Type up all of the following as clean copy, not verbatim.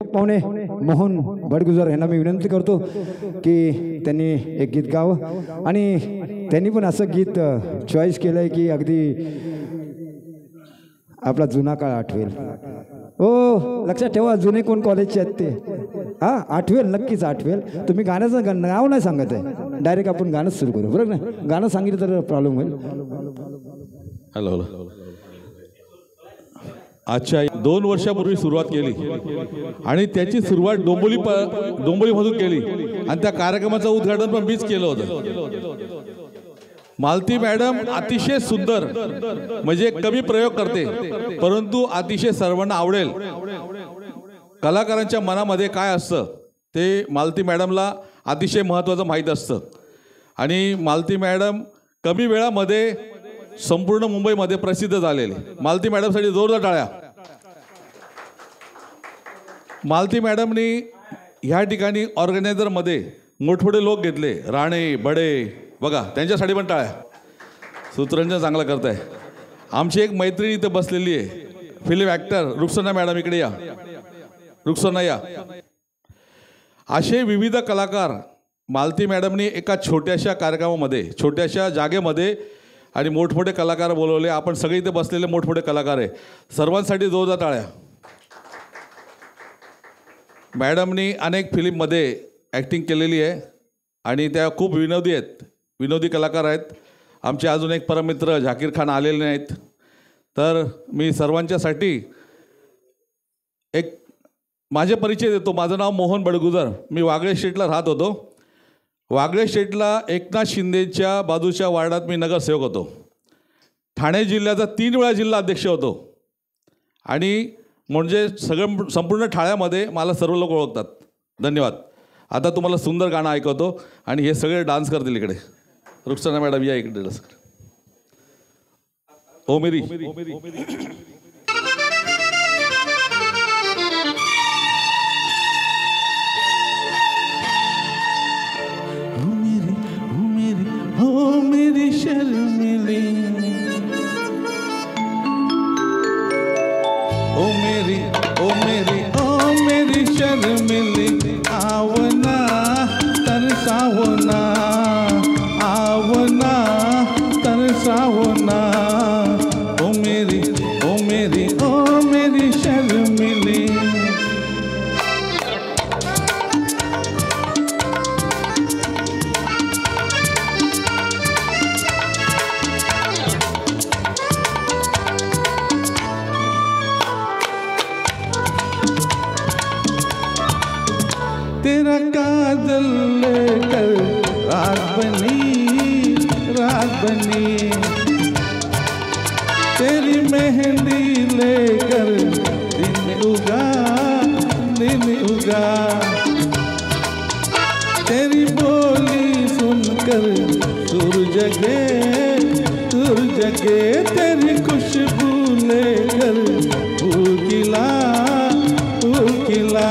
पाहुणे मोहन बडगुजर यांना मी विनंती करतो की त्यांनी एक गीत गावं आणि त्यांनी पण असं गीत चॉईस केलं आहे की अगदी आपला जुना काळ आठवेल. हो, लक्षात ठेवा, जुने कोण कॉलेजचे आहेत ते. हां, आठवेल, नक्कीच आठवेल. तुम्ही गाण्याचं नाव नाही सांगत आहे, डायरेक्ट आपण गाणंच सुरू करू, बरोबर ना? गाणं सांगितलं तर प्रॉब्लेम होईल. Hello hello. अच्छा, 2 वर्षापूर्वी सुरुवात केली आणि त्याची सुरुवात डोंबिवलीमधून केली आणि त्या कार्यक्रमाचं उद्घाटन पण मीच केलं होतं. मालती मॅडम अतिशय सुंदर, म्हणजे कमी प्रयोग करते परंतु अतिशय सर्वांना आवडेल. कलाकारांच्या मनामध्ये काय असतं ते मालती मॅडमला अतिशय महत्त्वाचं माहीत असतं आणि मालती मॅडम कमी वेळामध्ये संपूर्ण मुंबईमध्ये प्रसिद्ध झालेले. मालती मॅडमसाठी जोरदार टाळ्या. मालती मॅडमनी ह्या ठिकाणी ऑर्गनायझरमध्ये मोठमोठे लोक घेतले, राणे बडे, बघा त्यांच्यासाठी पण टाळ्या. सूत्ररंजन चांगलं करत आहे. आमची एक मैत्रीण इथं बसलेली आहे, फिल्म ॲक्टर रुक्सना मॅडम, इकडे या. रुक्सना या. असे विविध कलाकार मालती मॅडमनी एका छोट्याशा कार्यक्रमामध्ये, छोट्याशा जागेमध्ये आणि मोठमोठे कलाकार बोलवले. आपण सगळे इथे बसलेले मोठमोठे कलाकार आहे, सर्वांसाठी जोरदार टाळ्या. मॅडमनी अनेक फिल्ममध्ये ॲक्टिंग केलेली आहे आणि त्या खूप विनोदी आहेत, विनोदी कलाकार आहेत. आमचे अजून एक परममित्र झाकीर खान आलेले नाहीत, तर मी सर्वांच्यासाठी एक माझे परिचय देतो. माझं नाव मोहन बडगुजर. मी वागळे स्ट्रीटला राहत होतो. वागळे स्ट्रीटला एकनाथ शिंदेच्या बाजूच्या वार्डात मी नगरसेवक होतो. ठाणे जिल्ह्याचा 3 वेळा जिल्हा अध्यक्ष होतो आणि म्हणजे संपूर्ण ठाण्यामध्ये मला सर्व लोक ओळखतात. धन्यवाद. आता तुम्हाला सुंदर गाणं ऐकवतो आणि हे सगळे डान्स करतील. इकडे रुक्सना मॅडम या इकडे. ओ मेरी शर्मिली, ओ मेरी ओ मेरी ओ मेरी शर्मिली, आवना तरसावना, आवना तरसावना, ओ मेरी ओ मेरी ओ मेरी शर्मिली. तेरा काजल लेकर रात बनी, रात बनी, तेरी मेहंदी लेकर दिन उगा, दिन उगा, तेरी बोली सुनकर सुर जगे, सुर जगे, तेरी खुशबू लेकर फूल खिला, फूल खिला.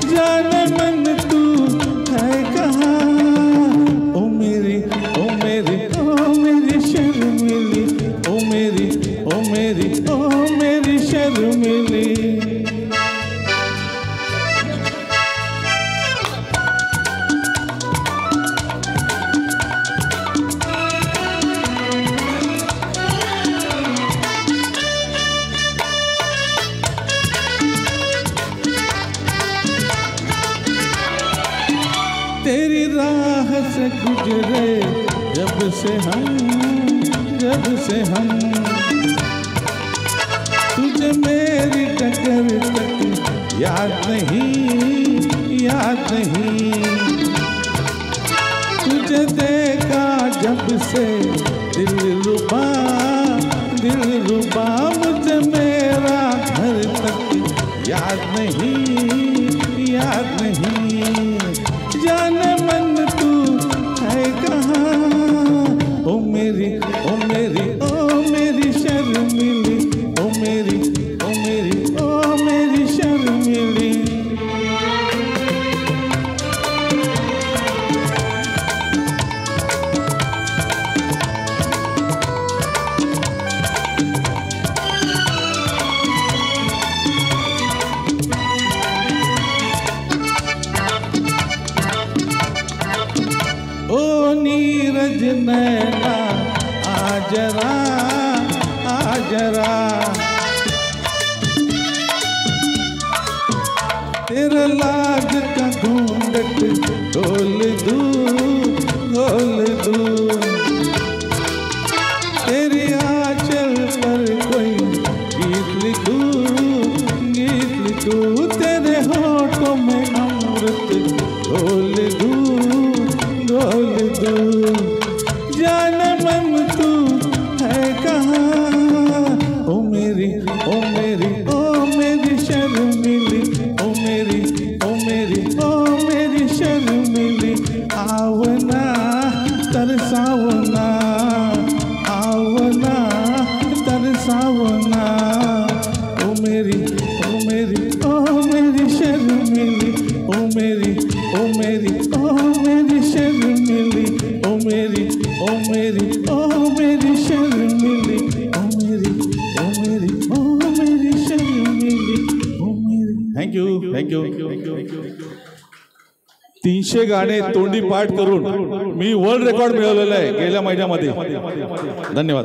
जाने मन तू है कहाँ, ओ मेरी ओ मेरी ओ मेरी शर्मिली, ओ मेरी ओ मेरी ओ मेरी शर्मिली. तेरी राह से गुजरे जब से हम, जब से हम, तुझे मेरी टक्कर तक याद नहीं, याद नहीं. तुझे देखा जब से दिल रुबा, दिल रुबा, मुझे मेरा घर तक याद नहीं, याद नहीं. जाने मन तू है कहाँ, ओ मेरी ओ मेरी ओ मेरी शर्मिली, ओ मेरी ओ मेरी ओ मेरी शर्मिली. नीरज नैना आ जरा आ जरा तेरा लाज का घूंघट खोल दूं तेरी आंचल पर कोई गीत लिखूं तेरे होठों में अमृत घोल दूं जान मन तू है कहाँ ओ मेरी शर्मिली ओ मेरी शर्मिली आवना तरसावना आवना तरसावना ओ मेरी शर्मिली ओ मेरी शर्मिली ओ मेरी शर्मिली थँक्यू 300 गाणे तोंडी पाठ करून मी वर्ल्ड रेकॉर्ड मिळवलेलं आहे गेल्या महिन्यामध्ये. धन्यवाद.